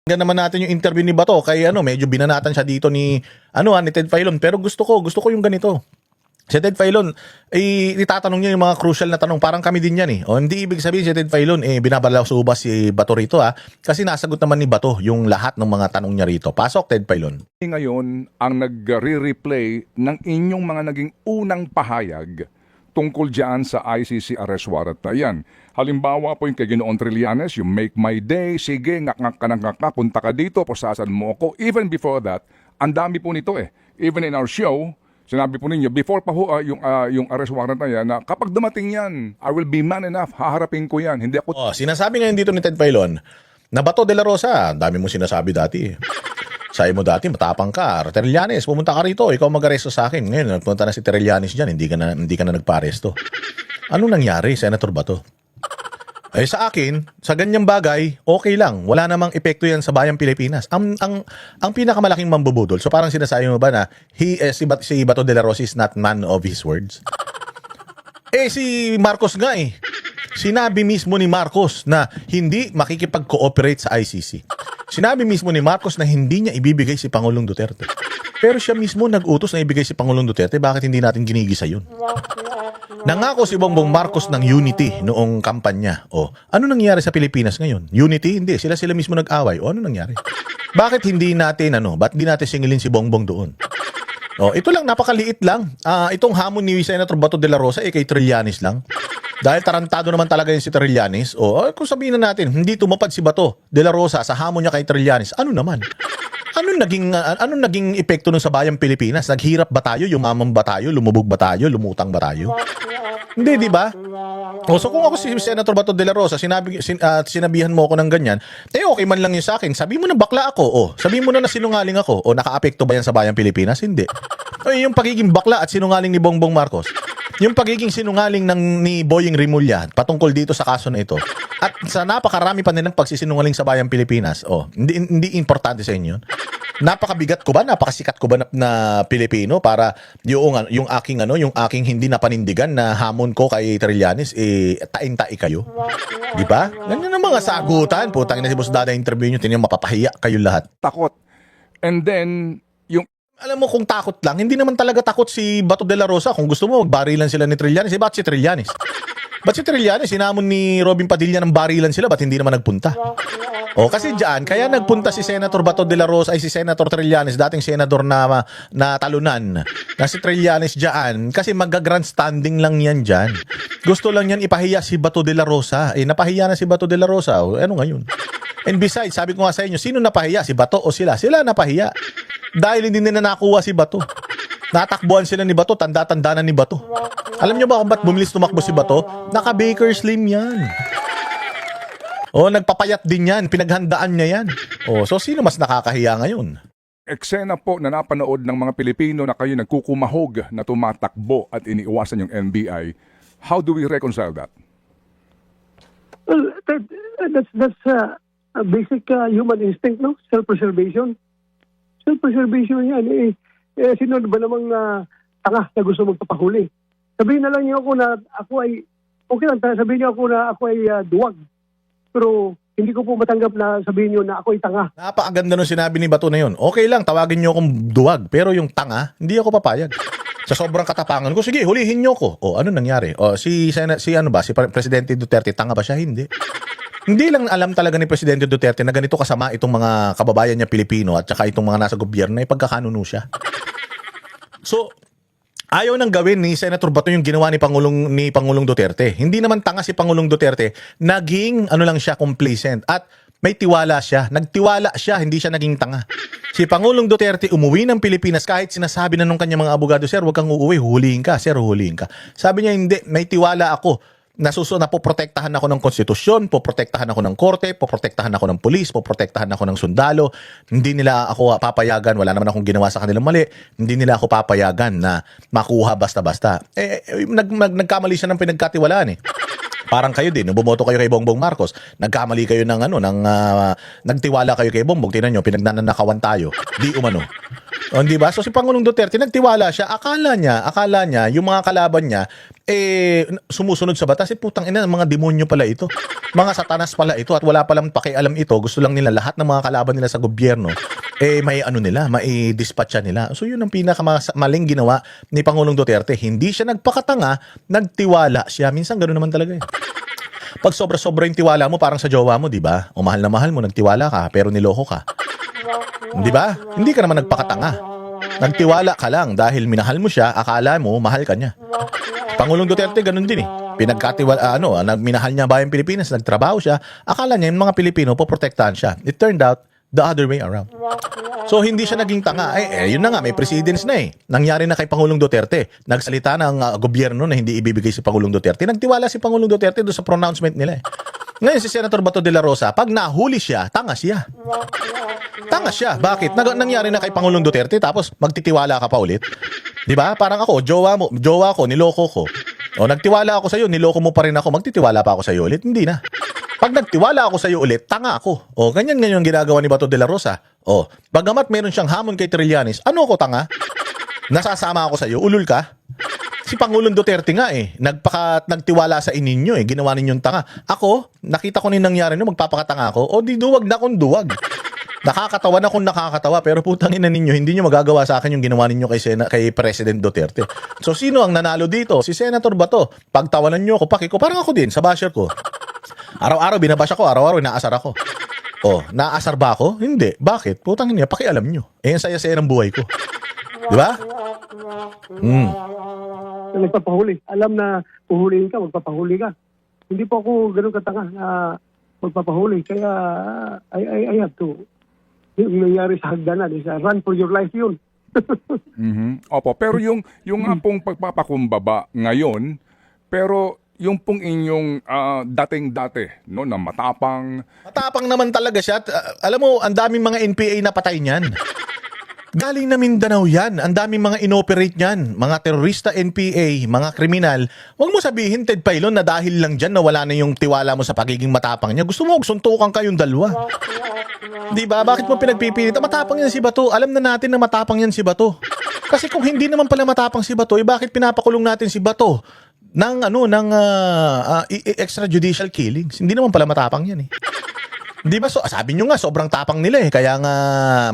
Pakinggan naman natin yung interview ni Bato kay medyo binanatan siya dito ni ni Ted Filon, pero gusto ko yung ganito. Si Ted Filon, itatanong niya yung mga crucial na tanong. Parang kami din yan eh. O hindi ibig sabihin si Ted Filon, binabalaw sa ubas si Bato rito Kasi nasagot naman ni Bato yung lahat ng mga tanong niya rito. Pasok, Ted Filon. Ngayon, ang nagre-replay ng inyong mga naging unang pahayag tungkol dyan sa ICC arrest warrant na yan. Halimbawa po yung kay Ginoong Trillanes, yung make my day, sige, ngak-ngak, punta ka dito, posasan mo ako. Even before that, ang dami po nito eh. Even in our show, sinabi po ninyo, before pa ho yung arrest warrant na yan, na kapag dumating yan, I will be man enough, haharapin ko yan. Hindi ako... Sinasabi ngayon dito ni Ted Filon, na Bato de la Rosa, dami mo sinasabi dati. Sabi mo dati, matapang ka. Trillanes, pumunta ka rito, ikaw mag-aresto sa akin. Ngayon, nagpunta na si Trillanes dyan, hindi ka na nagpa-aresto. Anong nangyari, Senator Bato? Sa akin, sa ganyang bagay, okay lang. Wala namang epekto yan sa bayang Pilipinas. Ang pinakamalaking mambubudol, so parang sinasabi mo ba na si Bato de la Rosa is not man of his words? Si Marcos nga Sinabi mismo ni Marcos na hindi makikipag-cooperate sa ICC. Sinabi mismo ni Marcos na hindi niya ibibigay si Pangulong Duterte. Pero siya mismo nag-utos na ibigay si Pangulong Duterte. Bakit hindi natin ginigisa yun? Nangako si Bongbong Marcos ng unity noong kampanya. Ano nangyari sa Pilipinas ngayon? Unity? Hindi. Sila mismo nag-away. Ano nangyari? Bakit hindi natin, ba't di natin singilin si Bongbong doon? Ito lang, napakaliit lang. Itong hamon ni Senator Bato de la Rosa, kay Trillanes lang. Dahil tarantado naman talaga yung si Trillanes. Kung sabihin na natin, hindi tumapad si Bato de la Rosa sa hamon niya kay Trillanes, ano naman? Anong naging epekto nun sa bayang Pilipinas? Naghirap ba tayo? Yumaman ba tayo? Lumubog ba tayo? Lumutang ba tayo? Hindi, di ba? So kung ako si Senator Bato de la Rosa, sinabihan mo ako ng ganyan, okay man lang yun sa akin. Sabi mo na bakla ako. Sabi mo na sinungaling ako. Nakaapekto ba yan sa bayang Pilipinas? Hindi. Yung pagiging bakla at sinungaling ni Bongbong Marcos, yung pagiging sinungaling ni Boying Rimulya patungkol dito sa kaso na ito, at sa napakarami pa nilang pagsisinungaling sa bayang Pilipinas, hindi importante sa inyo. Napakabigat ko ba? Napakasikat ko ba na Pilipino para yung aking hindi napanindigan na hamon ko kay Trillanes, tain-tai kayo? Di ba? Ganyan ang mga sagutan. Putang ina, si Boss Dada interview nyo, tinyo mapapahiya kayo lahat. Takot. And then, alam mo, kung takot lang, hindi naman talaga takot si Bato de la Rosa. Kung gusto mo, magbarilan sila ni Trillanes. Ba't si Trillanes? Ba't si Trillanes? Sinamon ni Robin Padilla ng barilan sila. Ba't hindi naman nagpunta? Kasi dyan, kaya nagpunta si Senator Bato de la Rosa, si Senator Trillanes, dating senador na talunan, na si Trillanes dyan, kasi mag-grandstanding lang yan dyan. Gusto lang yan ipahiya si Bato de la Rosa. Napahiya na si Bato de la Rosa. Ano ngayon? And besides, sabi ko nga sa inyo, sino napahiya? Si Bato o sila? Sila napahiya. Dahil hindi nila nakuha si Bato. Natakbuhan sila ni Bato, tanda-tanda na ni Bato. Alam niyo ba kung ba't bumilis tumakbo si Bato? Naka-Baker Slim yan. Nagpapayat din yan. Pinaghandaan niya yan. So sino mas nakakahiya ngayon? eksena po na napanood ng mga Pilipino na kayo nagkukumahog na tumatakbo at iniiwasan yung NBI. How do we reconcile that? Well, that's a basic human instinct, no? Self-preservation. Self-preservation yan. Sino ba namang tanga na gusto magpapahuli? Sabihin na lang niyo ako na ako ay, okay lang, sabihin niyo ako na ako ay duwag. Pero hindi ko po matanggap na sabihin niyo na ako ay tanga. Napakaganda nung sinabi ni Bato na yun. Okay lang, tawagin niyo akong duwag. Pero yung tanga, hindi ako papayag. Sa sobrang katapangan ko, sige, hulihin niyo ko. Ano nangyari? Si Presidente Duterte, tanga ba siya? Hindi. Hindi lang alam talaga ni Presidente Duterte na ganito kasama itong mga kababayan niya Pilipino at saka itong mga nasa gobyerno ay pagkakanuno siya. So, ayaw nang gawin ni Senator Bato yung ginawa ni Pangulong Duterte. Hindi naman tanga si Pangulong Duterte, naging lang siya, complacent at may tiwala siya. Nagtiwala siya, hindi siya naging tanga. Si Pangulong Duterte umuwi ng Pilipinas kahit sinasabi na nung kanyang mga abogado, "Sir, huwag kang uuwi, huhulihin ka. Sir, huhulihin ka." Sabi niya, "Hindi, may tiwala ako. Poprotektahan ako ng konstitusyon, poprotektahan ako ng korte, poprotektahan ako ng pulis, poprotektahan ako ng sundalo. Hindi nila ako papayagan, wala naman akong ginawa sa kanilang mali, hindi nila ako papayagan na makuha basta-basta." Nagkamali siya ng pinagkatiwalaan . Parang kayo din, bumoto kayo kay Bongbong Marcos, nagkamali kayo nagtiwala kayo kay Bongbong, tingnan nyo, pinagnanakawan tayo. Di umano. O, di ba? So si Pangulong Duterte nagtiwala siya, akala niya yung mga kalaban niya sumusunod sa batas. Putang ina, mga demonyo pala ito. Mga satanas pala ito at wala palang pakialam ito. Gusto lang nila lahat ng mga kalaban nila sa gobyerno may dispatcha nila. So yun ang pinakamaling ginawa ni Pangulong Duterte. Hindi siya nagpakatanga, nagtiwala siya. Minsan ganoon naman talaga eh. Pag sobra-sobra yung tiwala mo, parang sa jowa mo, di ba? O mahal na mahal mo, nagtiwala ka, pero niloko ka. Di ba? Hindi ka naman nagpakatanga. Nagtiwala ka lang dahil minahal mo siya, akala mo, mahal ka niya. Pangulong Duterte, ganun din eh. Minahal niya ba yung Pilipinas, nagtrabaho siya, akala niya yung mga Pilipino, poprotektahan siya. It turned out, the other way around. So, hindi siya naging tanga. Yun na nga, may precedence na eh. Nangyari na kay Pangulong Duterte. Nagsalita ng gobyerno na hindi ibibigay si Pangulong Duterte. Nagtiwala si Pangulong Duterte doon sa pronouncement nila eh. Ngayon, si Senator Bato de la Rosa, pag nahuli siya, tanga siya. Tanga siya. Bakit? Nangyari na kay Pangulong Duterte, tapos magtitiwala ka pa ulit. Di ba? Parang ako, jowa ko, niloko ko. O, nagtiwala ako sa'yo, niloko mo pa rin ako, magtitiwala pa ako sa'yo ulit? Hindi na. Pag nagtiwala ako sa'yo ulit, tanga ako. O, ganyan ang ginagawa ni Bato de la Rosa. O, bagamat meron siyang hamon kay Trillanes, ano ako tanga? Nasasama ako sa'yo, ulul ka? Si Pangulong Duterte nga eh, nagtiwala sa ininyo eh, ginawa ninyong tanga. Ako, nakita ko na yung nangyari nyo, magpapakatanga ako, o di duwag na kung duwag. Nakakatawa na kung nakakatawa, pero putang ina ninyo, hindi nyo magagawa sa akin yung ginawa ninyo kay President Duterte. So, sino ang nanalo dito? Si Senator Bato. Pagtawanan nyo ako, pakiko, parang ako din, sa basher ko. Araw-araw binabash ako, araw-araw inaasar ako. Oh, naasar ba ako? Hindi. Bakit? Putang ina, pakialam nyo. Ang saya-saya ng buhay ko. Di ba? Nagpapahuli. Alam na puhulihin ka, magpapahuli ka. Hindi po ako ganun katanga magpapahuli. Kaya I have to. Yung nangyari sa hagdanan is run for your life yun. Opo, pero yung nga pong pagpapakumbaba ngayon, pero yung pong inyong dating-dati, no, na matapang. Matapang naman talaga siya. Alam mo, ang daming mga NPA na patay niyan. Galing na Mindanao yan. Ang daming mga inoperate niyan. Mga terorista, NPA, mga kriminal. Huwag mo sabihin, Ted Pailon, na dahil lang dyan na wala na yung tiwala mo sa pagiging matapang niya. Gusto mo, suntukan kayong dalawa. Di ba? Bakit mo pinagpipilit? Matapang yan si Bato. Alam na natin na matapang yan si Bato. Kasi kung hindi naman pala matapang si Bato, bakit pinapakulong natin si Bato ng extrajudicial killings? Hindi naman pala matapang yan eh. Di ba? So, sabi nyo nga, sobrang tapang nila eh. Kaya nga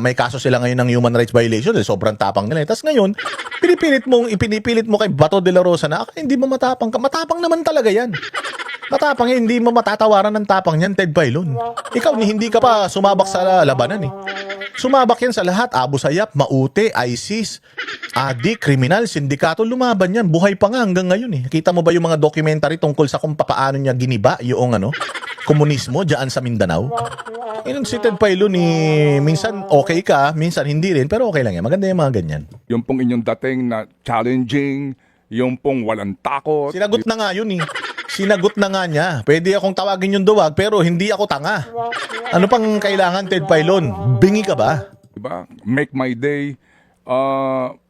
may kaso sila ngayon ng human rights violation. Sobrang tapang nila eh. Tapos ngayon, ipinipilit mo kay Bato de la Rosa na hindi mo matapang ka. Matapang naman talaga yan. Matapang yan, hindi mo matatawaran ng tapang yan, Ted Pailon. Ikaw, hindi ka pa sumabak sa labanan eh. Sumabak yan sa lahat. Abu Sayyaf, Maute, ISIS, adik, kriminal, sindikato, lumaban yan. Buhay pa nga hanggang ngayon eh. Kita mo ba yung mga documentary tungkol sa kung paano niya giniba yung komunismo dyan sa Mindanao? Yun si Ted Pailon minsan okay ka, minsan hindi rin, pero okay lang yan. Maganda yung mga ganyan. Yung pong inyong dating na challenging, yung pong walang takot. Sinagot na nga yun eh. Sinagot na nga niya. Pwede akong tawagin yung duwag, pero hindi ako tanga. Ano pang kailangan, Ted Pailon? Bingi ka ba? Diba? Make my day.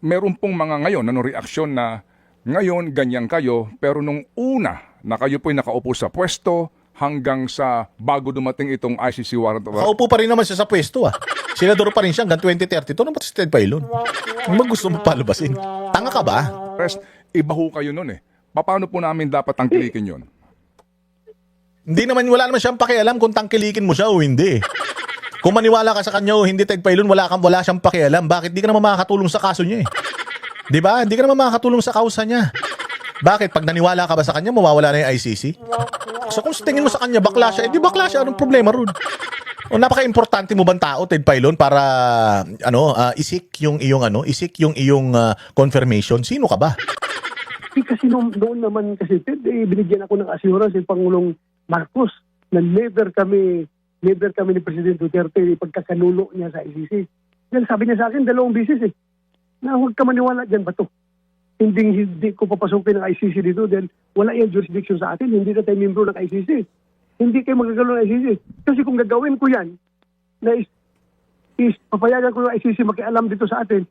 Meron pong mga ngayon, reaksyon na ngayon ganyan kayo, pero nung una na kayo po'y nakaupo sa pwesto, hanggang sa bago dumating itong ICC warrant of arrest. Kaupo pa rin naman siya sa pwesto ah. Senador pa rin siya hanggang 2032. Ano ba si Ted Pailon? Ano gusto mo palubasin? Tanga ka ba? Iba ho kayo nun eh. Paano po namin dapat tangkilikin yun? Wala naman siyang pakialam kung tangkilikin mo siya o hindi. Kung maniwala ka sa kanya o hindi, Ted Pailon, wala siyang pakialam. Bakit? Di ka naman makakatulong sa kaso niya eh. Di ba? Di ka naman makakatulong sa kausa niya. Bakit? Pag naniwala ka ba sa kanya, mawawala na yung ICC? So kung tingin mo sa kanya, bakla siya, di bakla siya. Anong problema ron? O napaka-importante mo bang tao, Ted Pailon, para isik yung iyong confirmation? Sino ka ba? Kasi noon naman kasi, Ted, binigyan ako ng assurance yung Pangulong Marcos na never kami ni President Duterte pagkakanulo niya sa ICC. Yan sabi niya sa akin, 2 beses eh, na huwag ka maniwala dyan, Bato. Hindi ko papasukin ng ICC dito dahil wala yung jurisdiction sa atin. Hindi na tayo membro ng ICC. Hindi kayo magagalo ng ICC. Kasi kung gagawin ko yan, na papayagan ko yung ICC makialam dito sa atin,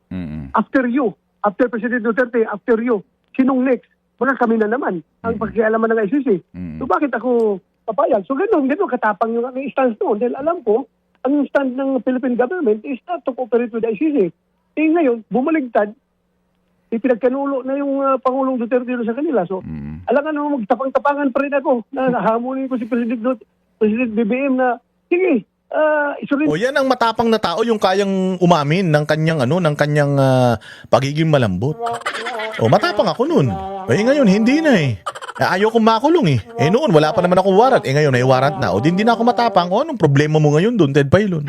after President Duterte, after you, sinong next? Baka kami na naman ang pakialaman ng ICC. So bakit ako papayag? So ganun katapang yung stance noon. Dahil alam ko, ang stand ng Philippine government is not to cooperate with the ICC. Eh ngayon, bumaligtad, pinagkanulo na yung Pangulong Duterte sa kanila. So, alangan naman magtapang-tapangan pa rin ako na nahamunin ko si President BBM na, sige, isurin. O yan ang matapang na tao, yung kayang umamin ng kanyang pagiging malambot. O matapang ako noon. Eh ngayon hindi na eh. Ayaw kong makulong eh. Eh noon wala pa naman ako warrant. Eh ngayon may warrant na. O di na ako matapang. O anong problema mo ngayon doon, Ted Pailon?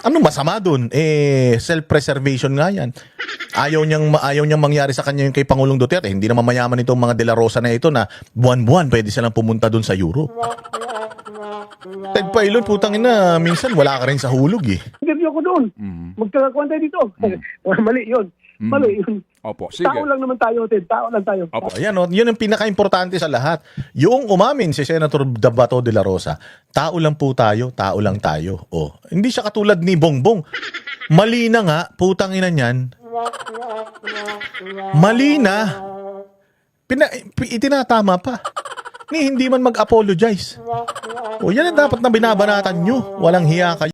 Anong masama doon? Eh self-preservation nga yan. Ayaw niyang mangyari sa kanya yung kay Pangulong Duterte. Hindi naman mayaman itong mga De La Rosa na ito na buwan-buwan pwede silang pumunta doon sa Europe. Ted Pailon, putang ina, minsan wala ka rin sa hulog eh. Interview ko doon. Magkakakuan tayo dito. Mali yun. Mali yun. Opo, sige. Tao lang naman tayo, Ted. Tao lang tayo. Opo. Ayan, yun ang pinaka-importante sa lahat. Yung umamin si Senator Bato de la Rosa, tao lang po tayo, tao lang tayo. O, hindi siya katulad ni Bongbong. Mali na nga, putang ina niyan. Mali na. Itinatama pa. Ni hindi man mag-apologize. O yan ang dapat na binabanatan nyo. Walang hiya kayo.